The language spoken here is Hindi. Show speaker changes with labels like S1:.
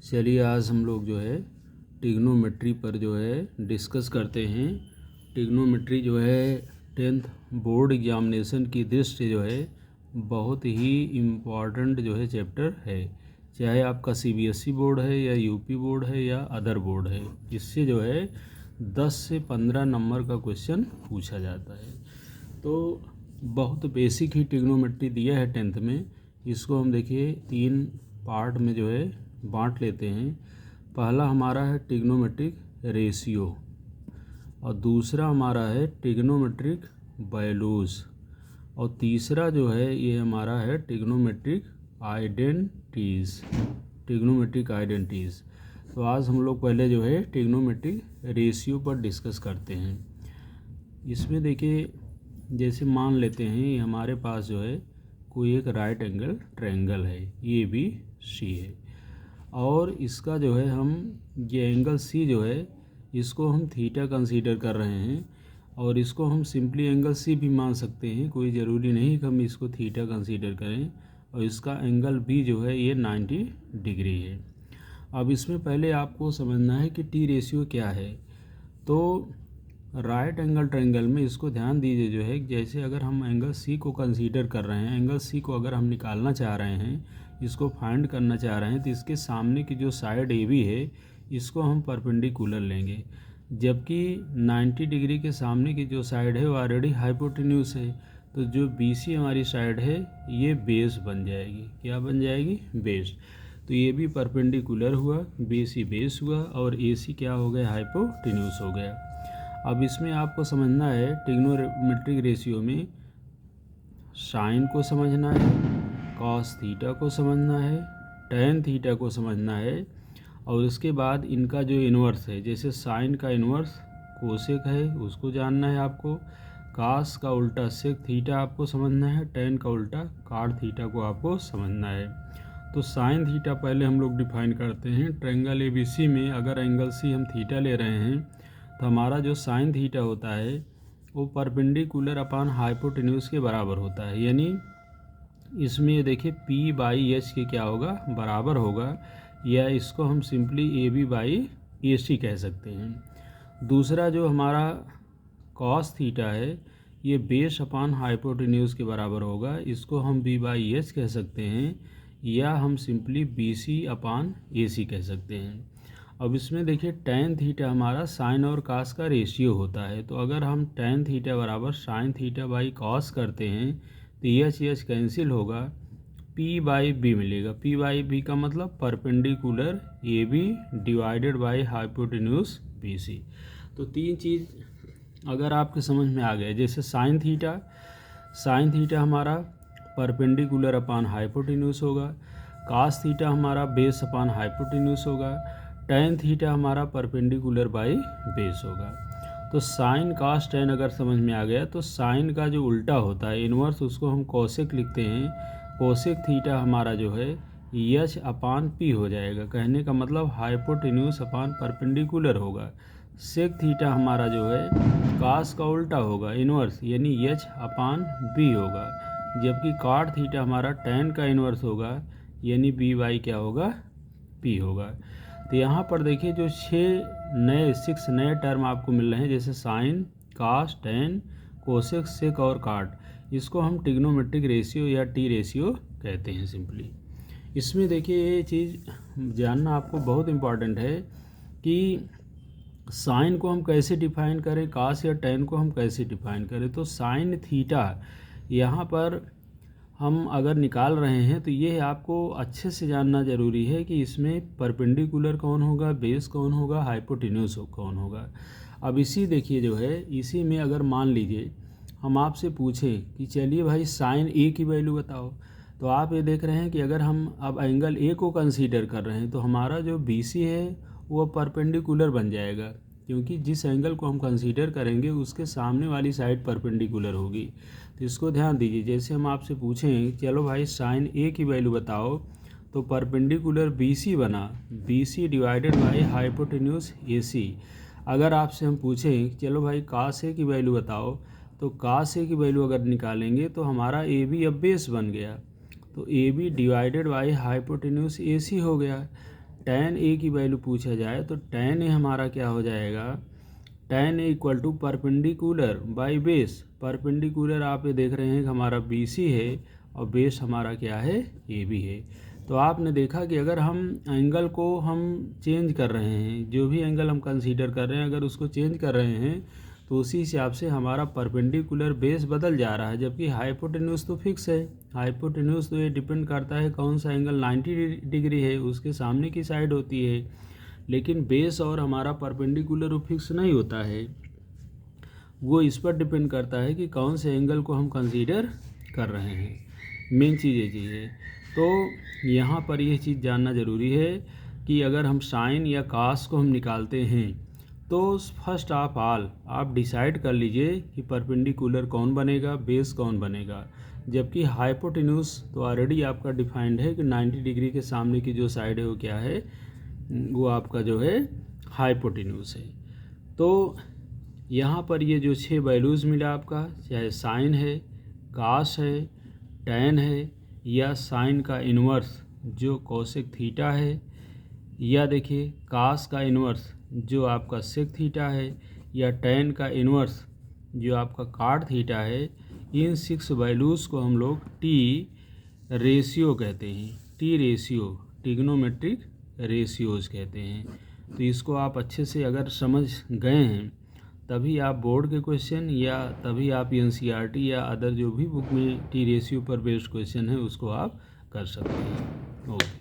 S1: चलिए आज हम लोग जो है ट्रिग्नोमेट्री पर जो है डिस्कस करते हैं। ट्रिग्नोमेट्री जो है 10th बोर्ड एग्जामिनेशन की दृष्टि जो है बहुत ही इम्पॉर्टेंट जो है चैप्टर है, चाहे आपका CBSE बोर्ड है या यूपी बोर्ड है या अदर बोर्ड है। इससे जो है 10 से 15 नंबर का क्वेश्चन पूछा जाता है। तो बहुत बेसिक ही ट्रिग्नोमेट्री दिया है 10th में। इसको हम देखिए 3 पार्ट में जो है बांट लेते हैं। पहला हमारा है ट्रिग्नोमेट्रिक रेशियो और दूसरा हमारा है ट्रिग्नोमेट्रिक वैल्यूज और तीसरा जो है ये हमारा है ट्रिग्नोमेट्रिक आइडेंटिटीज़। तो आज हम लोग पहले जो है ट्रिग्नोमेट्रिक रेशियो पर डिस्कस करते हैं। इसमें देखिए जैसे मान लेते हैं ये हमारे पास जो है कोई एक राइट एंगल ट्रायंगल है, ये भी सी है और इसका जो है हम ये एंगल सी जो है इसको हम थीटा कंसीडर कर रहे हैं और इसको हम सिंपली एंगल सी भी मान सकते हैं, कोई ज़रूरी नहीं कि हम इसको थीटा कंसीडर करें। और इसका एंगल भी जो है ये 90 डिग्री है। अब इसमें पहले आपको समझना है कि टी रेशियो क्या है। तो राइट एंगल ट्रायंगल में इसको ध्यान दीजिए जो है जैसे अगर हम एंगल सी को कंसीडर कर रहे हैं, एंगल सी को अगर हम निकालना चाह रहे हैं, इसको फाइंड करना चाह रहे हैं, तो इसके सामने की जो साइड ए बी है इसको हम परपेंडिकुलर लेंगे, जबकि 90 डिग्री के सामने की जो साइड है वो ऑलरेडी हाइपोटेन्यूस है। तो जो बी सी हमारी साइड है ये बेस बन जाएगी। क्या बन जाएगी? बेस। तो ये भी परपेंडिकुलर हुआ, बी सी बेस हुआ और ए सी क्या हो गया? हाइपोटेन्यूस हो गया। अब इसमें आपको समझना है ट्रिग्नोमेट्रिक रेशियो में साइन को समझना है, कॉस थीटा को समझना है, टैन थीटा को समझना है और उसके बाद इनका जो इन्वर्स है, जैसे साइन का इन्वर्स कोसेक है उसको जानना है आपको, कॉस का उल्टा सेक थीटा आपको समझना है, टैन का उल्टा कॉट थीटा को आपको समझना है। तो साइन थीटा पहले हम लोग डिफाइन करते हैं। ट्रायंगल ABC में अगर एंगल सी हम थीटा ले रहे हैं तो हमारा जो साइन थीटा होता है वो परपेंडिकुलर अपॉन हाइपोटेन्यूस के बराबर होता है, यानी इसमें ये देखिए P/H के क्या होगा? बराबर होगा, या इसको हम सिंपली AB/AC कह सकते हैं। दूसरा जो हमारा कॉस थीटा है ये बेस अपॉन हाइपोटेन्यूस के बराबर होगा, इसको हम B/H कह सकते हैं या हम सिंपली BC/AC कह सकते हैं। अब इसमें देखिए टैन थीटा हमारा साइन और कॉस का रेशियो होता है। तो अगर हम टैन थीटा बराबर साइन थीटा बाई कॉस करते हैं तो H कैंसिल होगा, P/B मिलेगा। P/B का मतलब perpendicular AB divided by hypotenuse BC। तो तीन चीज़ अगर आपके समझ में आ गए, जैसे साइन थीटा हमारा परपेंडिकुलर अपॉन हाइपोटेन्यूस होगा, कॉस थीटा हमारा बेस अपॉन हाइपोटेन्यूस होगा, टैन थीटा हमारा परपेंडिकुलर बाई बेस होगा। तो साइन कॉस टैन अगर समझ में आ गया तो साइन का जो उल्टा होता है इन्वर्स उसको हम कोसेक लिखते हैं। कोसेक थीटा हमारा जो है H/P हो जाएगा, कहने का मतलब हाइपोटेन्यूस अपॉन परपेंडिकुलर होगा। सेक थीटा हमारा जो है कॉस का उल्टा होगा इन्वर्स, यानी H/B होगा, जबकि कॉट थीटा हमारा टैन का इन्वर्स होगा, यानी B/, क्या होगा? P होगा। तो यहाँ पर देखिए जो 6 नए टर्म आपको मिल रहे हैं, जैसे साइन, कॉस, टैन, कोसेक, सेक और कॉट, इसको हम ट्रिग्नोमेट्रिक रेशियो या टी रेशियो कहते हैं सिंपली। इसमें देखिए ये चीज़ जानना आपको बहुत इम्पॉर्टेंट है कि साइन को हम कैसे डिफाइन करें, कॉस या टैन को हम कैसे डिफाइन करें। तो साइन थीटा यहाँ पर हम अगर निकाल रहे हैं तो ये आपको अच्छे से जानना ज़रूरी है कि इसमें परपेंडिकुलर कौन होगा, बेस कौन होगा, हाइपोटेन्यूस कौन होगा। अब इसी देखिए जो है इसी में अगर मान लीजिए हम आपसे पूछें कि चलिए भाई साइन ए की वैल्यू बताओ, तो आप ये देख रहे हैं कि अगर हम अब एंगल ए को कंसीडर कर रहे हैं तो हमारा जो BC है वो परपेंडिकुलर बन जाएगा, क्योंकि जिस एंगल को हम कंसीडर करेंगे उसके सामने वाली साइड परपेंडिकुलर होगी। तो इसको ध्यान दीजिए, जैसे हम आपसे पूछें चलो भाई साइन ए की वैल्यू बताओ, तो परपेंडिकुलर BC बना, BC divided by hypotenuse AC। अगर आपसे हम पूछें चलो भाई कॉस ए की वैल्यू बताओ, तो कॉस ए की वैल्यू अगर निकालेंगे तो हमारा AB अब बेस बन गया, तो AB divided by hypotenuse AC हो गया। tan A की वैल्यू पूछा जाए तो tan A हमारा क्या हो जाएगा, tan A equal to perpendicular by base. Perpendicular आप ये देख रहे हैं कि हमारा BC है और बेस हमारा क्या है, AB है। तो आपने देखा कि अगर हम एंगल को हम चेंज कर रहे हैं, जो भी एंगल हम कंसीडर कर रहे हैं अगर उसको चेंज कर रहे हैं तो उसी हिसाब से हमारा परपेंडिकुलर बेस बदल जा रहा है, जबकि हाइपोटेन्यूज तो फिक्स है। हाइपोटेन्यूज तो ये डिपेंड करता है कौन सा एंगल 90 डिग्री है उसके सामने की साइड होती है, लेकिन बेस और हमारा परपेंडिकुलर वो फिक्स नहीं होता है, वो इस पर डिपेंड करता है कि कौन से एंगल को हम कंसीडर कर रहे हैं। मेन चीज़ ये चीज़ है। तो यहाँ पर यह चीज़ जानना ज़रूरी है कि अगर हम साइन या कास को हम निकालते हैं तो फर्स्ट ऑफ ऑल आप डिसाइड कर लीजिए कि परपेंडिकुलर कौन बनेगा, बेस कौन बनेगा। जबकि हाइपोटेन्यूज तो ऑलरेडी आपका डिफाइंड है कि 90 डिग्री के सामने की जो साइड है वो क्या है, वो आपका जो है हाइपोटेन्यूज है। तो यहाँ पर ये जो 6 वैल्यूज़ मिला आपका, चाहे साइन है, कास है, टैन है, या साइन का इन्वर्स जो कोसेक थीटा है, या देखिए कास का इन्वर्स जो आपका सेक थीटा है, या टैन का इन्वर्स जो आपका कॉट थीटा है, इन 6 वैल्यूज़ को हम लोग टी रेशियो कहते हैं। टी रेशियो ट्रिग्नोमेट्रिक रेशियोज़ कहते हैं। तो इसको आप अच्छे से अगर समझ गए हैं तभी आप बोर्ड के क्वेश्चन या तभी आप NCERT या अदर जो भी बुक में टी रेशियो पर बेस्ड क्वेश्चन है उसको आप कर सकते हैं। ओके।